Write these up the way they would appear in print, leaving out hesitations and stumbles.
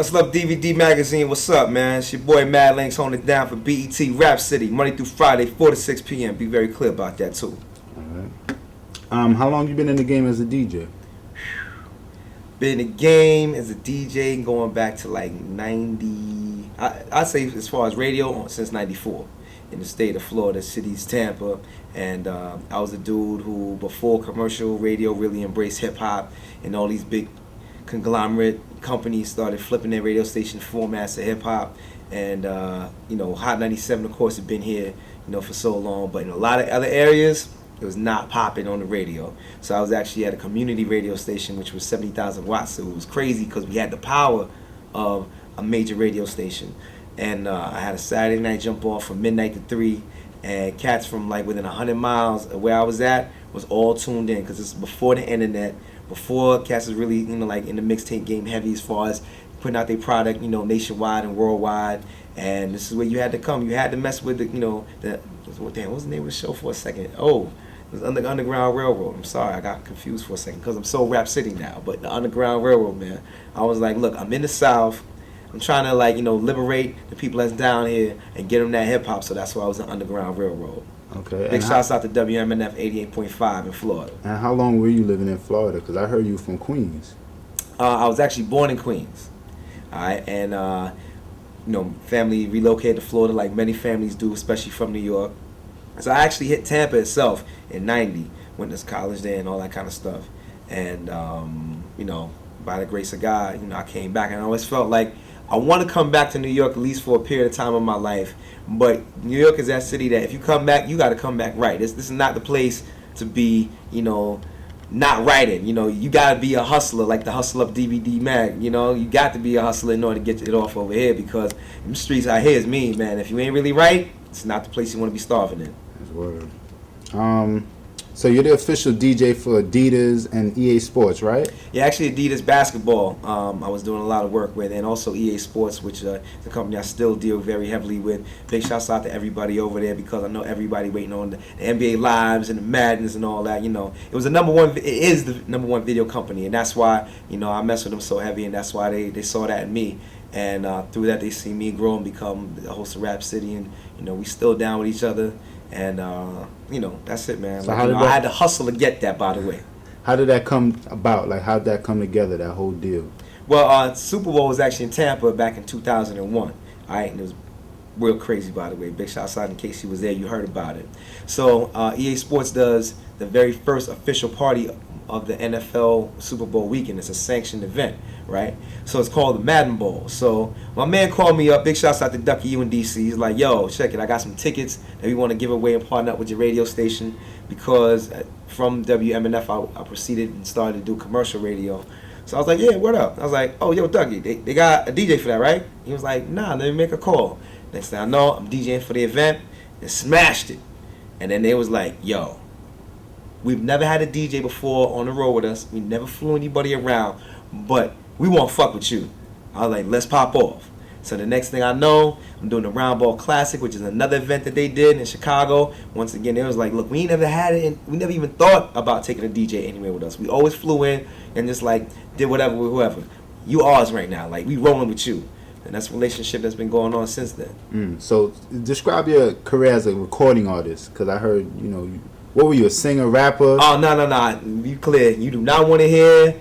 Let's Love DVD Magazine. What's up, man? It's your boy Mad Linx holding it down for BET Rap City, Monday through Friday, 4 to 6 p.m. Be very clear about that, too. All right. How long you been in the game as a DJ? Been in the game as a DJ going back to like 90. I'd say as far as radio, since 94. In the state of Florida, city's Tampa. And I was a dude who, before commercial radio really embraced hip-hop and all these big conglomerate companies started flipping their radio station formats to hip-hop. And, Hot 97, of course, had been here, for so long. But in a lot of other areas, it was not popping on the radio. So I was actually at a community radio station, which was 70,000 watts. So it was crazy because we had the power of a major radio station. And I had a Saturday night jump off from midnight to 3. And cats from like within 100 miles of where I was at was all tuned in because it's before the internet, before cats was really, like in the mixtape game heavy as far as putting out their product, nationwide and worldwide. And this is where you had to come. You had to mess with what was the name of the show for a second? Oh, it was Underground Railroad. I'm sorry, I got confused for a second because I'm so Rap City now. But the Underground Railroad, man. I was like, look, I'm in the South. I'm trying to liberate the people that's down here and get them that hip hop. So that's why I was in Underground Railroad. Okay. Big shouts out to WMNF 88.5 in Florida. And how long were you living in Florida? Because I heard you from Queens. I was actually born in Queens. All right, and family relocated to Florida like many families do, especially from New York. So I actually hit Tampa itself in '90, went to college there and all that kind of stuff. And by the grace of God, I came back, and I always felt like I want to come back to New York at least for a period of time of my life. But New York is that city that if you come back, you got to come back right. This is not the place to be, not writing. You got to be a hustler, like the Hustle Up DVD Mag. You got to be a hustler in order to get it off over here because them streets out here is mean, man. If you ain't really right, it's not the place you want to be starving in. That's word. So you're the official DJ for Adidas and EA Sports, right? Yeah, actually Adidas basketball. I was doing a lot of work with, and also EA Sports, which is a company I still deal very heavily with. Big shouts out to everybody over there because I know everybody waiting on the NBA Lives and the Madness and all that. It was it is the number one video company, and that's why I mess with them so heavy, and that's why they saw that in me. And through that, they see me grow and become the host of Rap City, and we still down with each other. And that's it, man. So I had to hustle to get that, by the way. How did that come about? Like, how did that come together, that whole deal? Well, Super Bowl was actually in Tampa back in 2001. All right, and it was real crazy, by the way. Big shout out in case you was there, you heard about it. So EA Sports does the very first official party of the NFL Super Bowl weekend. It's a sanctioned event, right? So it's called the Madden Bowl. So my man called me up. Big shouts out to Ducky UNDC. He's like, yo, check it. I got some tickets that we want to give away and partner up with your radio station because from WMNF I proceeded and started to do commercial radio. So I was like, yeah, what up? I was like, oh, yo, Ducky, they got a DJ for that, right? He was like, nah, let me make a call. Next thing I know, I'm DJing for the event and smashed it. And then they was like, yo, we've never had a DJ before on the road with us. We never flew anybody around, but we won't fuck with you. I was like, let's pop off. So the next thing I know, I'm doing the Round Ball Classic, which is another event that they did in Chicago. Once again, they was like, look, we ain't never had it, and we never even thought about taking a DJ anywhere with us. We always flew in and just like did whatever with whoever. You ours right now, like we rolling with you. And that's a relationship that's been going on since then. So describe your career as a recording artist, because I heard, what were you, a singer, rapper? Oh, no. Be clear. You do not want to hear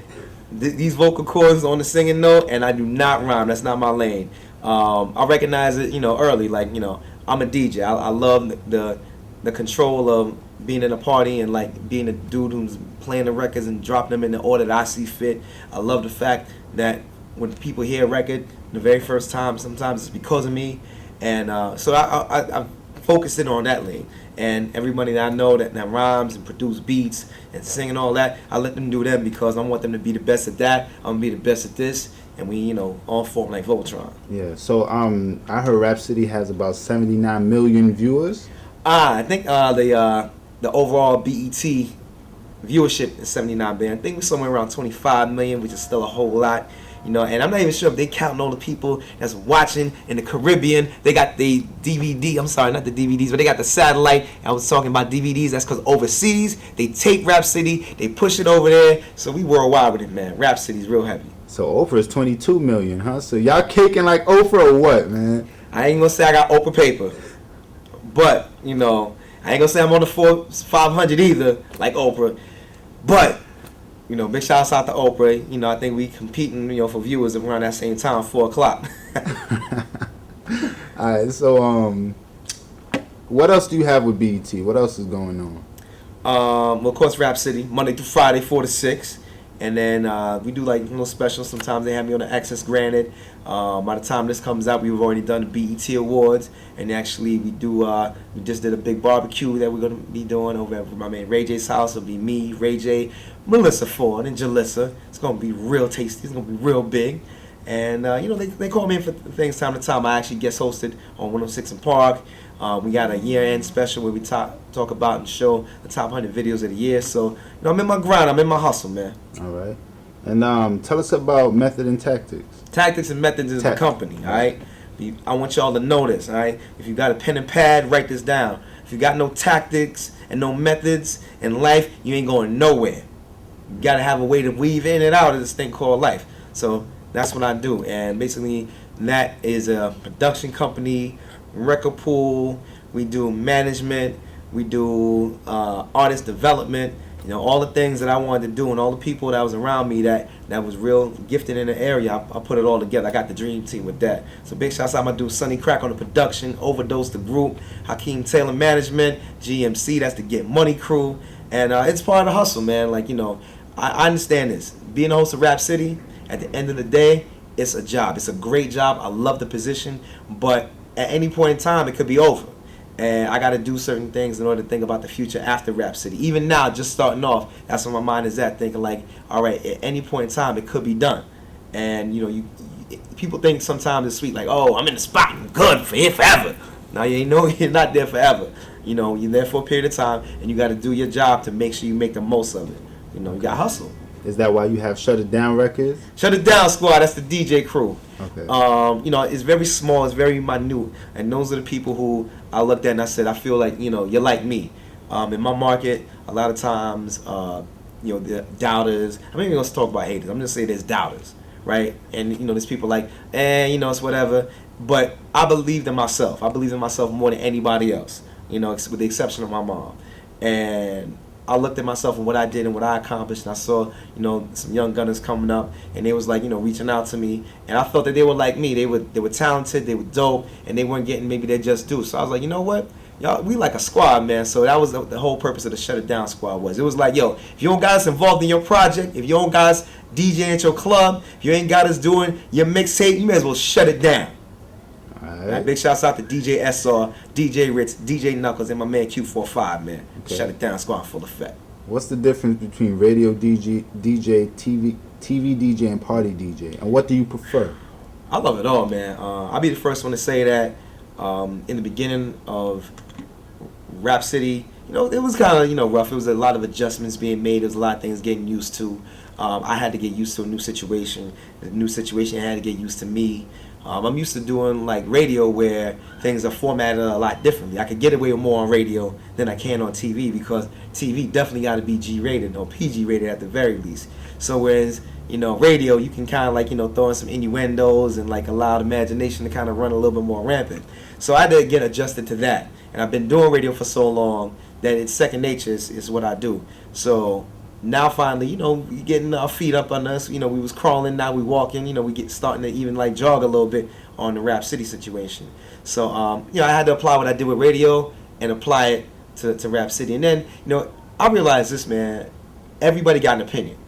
these vocal cords on the singing note, and I do not rhyme. That's not my lane. I recognize it, early. Like, I'm a DJ. I love the control of being in a party and, like, being a dude who's playing the records and dropping them in the order that I see fit. I love the fact that when people hear a record the very first time, sometimes it's because of me. And so I focused in on that lane. And everybody that I know that rhymes and produce beats and sing and all that, I let them do them because I want them to be the best at that. I'm going to be the best at this. And we, all form like Voltron. Yeah, so I heard Rap City has about 79 million viewers. I think the overall BET viewership is 79 million. I think we're somewhere around 25 million, which is still a whole lot. And I'm not even sure if they counting all the people that's watching in the Caribbean. They got the DVD, I'm sorry, not the DVDs, but they got the satellite. I was talking about DVDs. That's because overseas, they take Rap City, they push it over there. So we worldwide with it, man. Rap City's real heavy. So Oprah is 22 million, huh? So y'all caking like Oprah or what, man? I ain't gonna say I got Oprah paper, but you know, I ain't gonna say I'm on the 500 either, like Oprah. But you know, big shouts out to Oprah. You know, I think we competing, you know, for viewers around that same time, 4 o'clock. All right. So what else do you have with BET? What else is going on? Well, of course, Rap City, Monday through Friday, 4 to 6. And then we do like little specials. Sometimes they have me on the Access Granted. By the time this comes out, we've already done the BET Awards. And actually, we just did a big barbecue that we're going to be doing over at my man Ray J's house. It'll be me, Ray J, Melissa Ford, and Jalissa. It's going to be real tasty. It's going to be real big. And, you know, they call me in for things time to time. I actually guest hosted on 106 in Park. We got a year-end special where we talk about and show the top 100 videos of the year. So, you know, I'm in my grind. I'm in my hustle, man. All right. And tell us about Method and Tactics. Tactics and Methods is the company, all right? I want y'all to know this, all right? If you got a pen and pad, write this down. If you got no tactics and no methods in life, you ain't going nowhere. You got to have a way to weave in and out of this thing called life. So that's what I do. And basically, that is a production company, record pool. We do management. We do artist development. You know, all the things that I wanted to do and all the people that was around me that was real gifted in the area, I put it all together. I got the dream team with that. So big shouts out my dude Sonny Crack on the production, Overdose the group, Hakeem Taylor management, GMC, that's the Get Money crew. And it's part of the hustle, man. Like, you know, I understand this. Being a host of Rap City, at the end of the day, it's a job. It's a great job. I love the position. But at any point in time, it could be over. And I got to do certain things in order to think about the future after Rap City. Even now, just starting off, that's where my mind is at, thinking like, all right, at any point in time, it could be done. And, you know, you people think sometimes it's sweet, like, oh, I'm in the spot, I'm good for here forever. Now, you know you're not there forever. You know, you're there for a period of time, and you got to do your job to make sure you make the most of it. You know, you got to hustle. Is that why you have Shut It Down Records? Shut It Down Squad, that's the DJ crew. Okay. You know, it's very small, it's very minute. And those are the people who I looked at and I said, I feel like, you know, you're like me. In my market, a lot of times, you know, the doubters, I'm not even going to talk about haters. I'm just saying there's doubters, right? And, you know, there's people like, you know, it's whatever. But I believed in myself. I believe in myself more than anybody else, you know, with the exception of my mom. And I looked at myself and what I did and what I accomplished, and I saw, you know, some young gunners coming up, and they was like, you know, reaching out to me, and I felt that they were like me. They were talented, they were dope, and they weren't getting maybe their just due. So I was like, you know what, y'all, we like a squad, man. So that was the whole purpose of the Shut It Down Squad was. It was like, yo, if you don't got us involved in your project, if you don't got us DJing at your club, if you ain't got us doing your mixtape, you may as well shut it down. Right. Big shouts out to DJ SR, DJ Ritz, DJ Knuckles, and my man Q45, man. Okay. Shut It Down Squad full effect. What's the difference between radio DJ, TV DJ, and party DJ? And what do you prefer? I love it all, man. I'll be the first one to say that in the beginning of Rap City, you know, it was kind of, you know, rough. It was a lot of adjustments being made. There was a lot of things getting used to. I had to get used to a new situation. The new situation had to get used to me. I'm used to doing like radio where things are formatted a lot differently. I could get away with more on radio than I can on TV because TV definitely got to be G-rated or PG-rated at the very least. So whereas, you know, radio, you can kind of like, you know, throw in some innuendos and like allow the imagination to kind of run a little bit more rampant. So I had to get adjusted to that. And I've been doing radio for so long that it's second nature is what I do. So now finally, you know, we getting our feet up on us. You know, we was crawling, now we walking. You know, we get starting to even like jog a little bit on the Rap City situation. So, you know, I had to apply what I did with radio and apply it to Rap City. And then, you know, I realized this, man. Everybody got an opinion.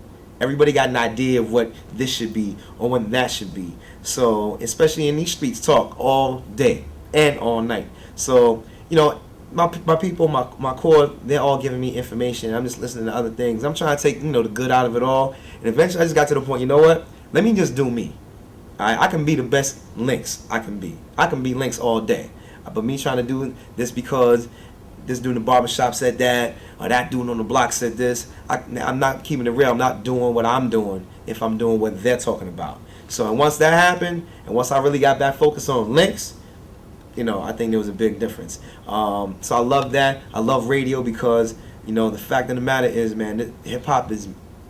Everybody got an idea of what this should be or what that should be. So, especially in these streets, talk all day and all night. So, you know, my people, my core, they're all giving me information. I'm just listening to other things. I'm trying to take, you know, the good out of it all. And eventually I just got to the point, you know what? Let me just do me. I can be the best Linx I can be. I can be Linx all day. But me trying to do this because this dude in the barbershop said that, or that dude on the block said this, I'm not keeping it real. I'm not doing what I'm doing if I'm doing what they're talking about. So and once that happened, and once I really got back focused on Linx, you know, I think there was a big difference. So I love that. I love radio because, you know, the fact of the matter is, man, hip hop is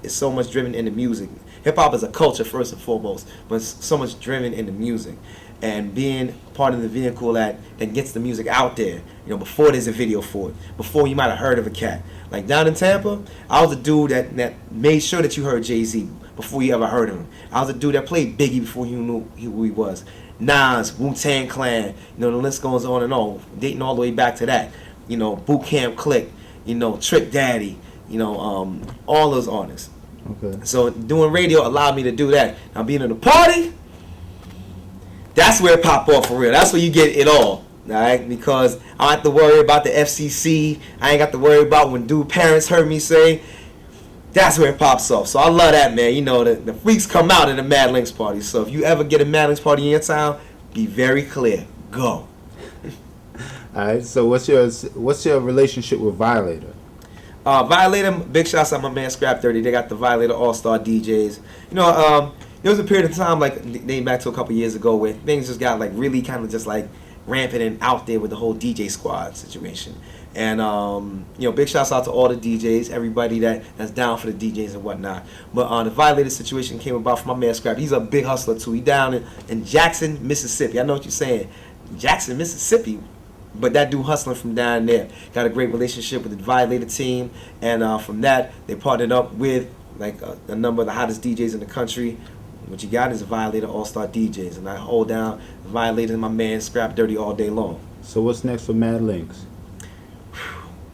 so much driven into music. Hip hop is a culture first and foremost, but it's so much driven into music, and being part of the vehicle that gets the music out there. You know, before there's a video for it, before you might have heard of a cat. Like down in Tampa, I was the dude that made sure that you heard Jay-Z before you ever heard of him. I was the dude that played Biggie before you knew who he was. Nas, Wu-Tang Clan, you know, the list goes on and on, dating all the way back to that. You know, Boot Camp Click, you know, Trick Daddy, you know, all those artists. Okay. So doing radio allowed me to do that. Now being in a party, that's where it pop off for real. That's where you get it all. Alright, because I don't have to worry about the FCC. I ain't got to worry about when dude parents heard me say. That's where it pops off. So I love that, man. You know, the freaks come out in the Mad Linx party. So if you ever get a Mad Linx party in your town, be very clear. Go. Alright, so what's your relationship with Violator? Violator, big shouts out my man Scrap 30. They got the Violator All-Star DJs. You know, there was a period of time, like dating back to a couple years ago, where things just got like really kind of just like rampant and out there with the whole DJ squad situation. And you know, big shouts out to all the DJs, everybody that's down for the DJs and whatnot. But the Violator situation came about from my man Scrap. He's a big hustler too. He down in Jackson, Mississippi. I know what you're saying, Jackson, Mississippi. But that dude hustling from down there. Got a great relationship with the Violator team, and from that they partnered up with like a number of the hottest DJs in the country. What you got is a Violator All-Star DJs, and I hold down the Violator and my man Scrap Dirty all day long. So what's next for Mad Linx?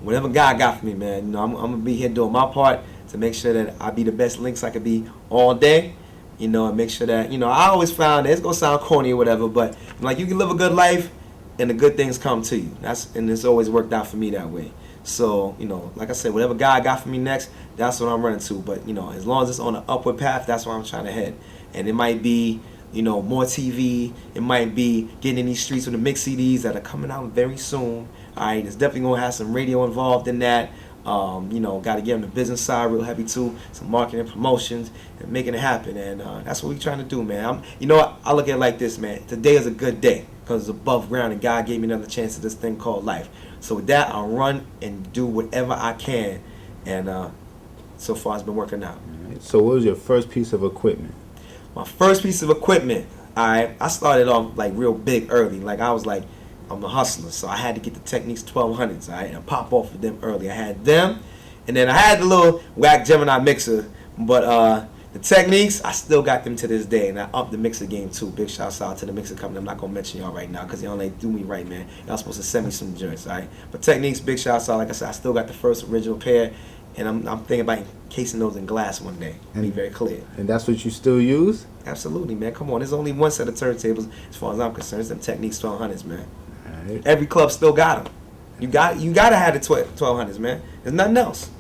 Whatever God got for me, man. You know, I'm gonna be here doing my part to make sure that I be the best Linx I could be all day. You know, and make sure that, you know, I always found that it's gonna sound corny or whatever, but like you can live a good life and the good things come to you. And it's always worked out for me that way. So, you know, like I said, whatever God got for me next, that's what I'm running to. But, you know, as long as it's on an upward path, that's where I'm trying to head. And it might be, you know, more TV. It might be getting in these streets with the mix CDs that are coming out very soon. All right, it's definitely going to have some radio involved in that. You know, got to get on the business side real heavy too. Some marketing promotions and making it happen. And that's what we're trying to do, man. You know what? I look at it like this, man. Today is a good day because it's above ground and God gave me another chance at this thing called life. So with that, I'll run and do whatever I can. And so far, it's been working out. Right. So what was your first piece of equipment? My first piece of equipment, I started off like real big early. Like I was like, I'm a hustler, so I had to get the Technics 1200s, and pop off with them early. I had them, and then I had the little whack Gemini mixer, but the Techniques, I still got them to this day, and I upped the mixer game too. Big shouts out to the mixer company. I'm not gonna mention y'all right now because y'all ain't do me right, man. Y'all supposed to send me some joints, alright? But Techniques, big shouts out. Like I said, I still got the first original pair, and I'm thinking about encasing those in glass one day. Be very clear. And that's what you still use? Absolutely, man. Come on, there's only one set of turntables as far as I'm concerned. It's them Techniques 1200s, man. All right. Every club still got them. You gotta have the 1200s, man. There's nothing else.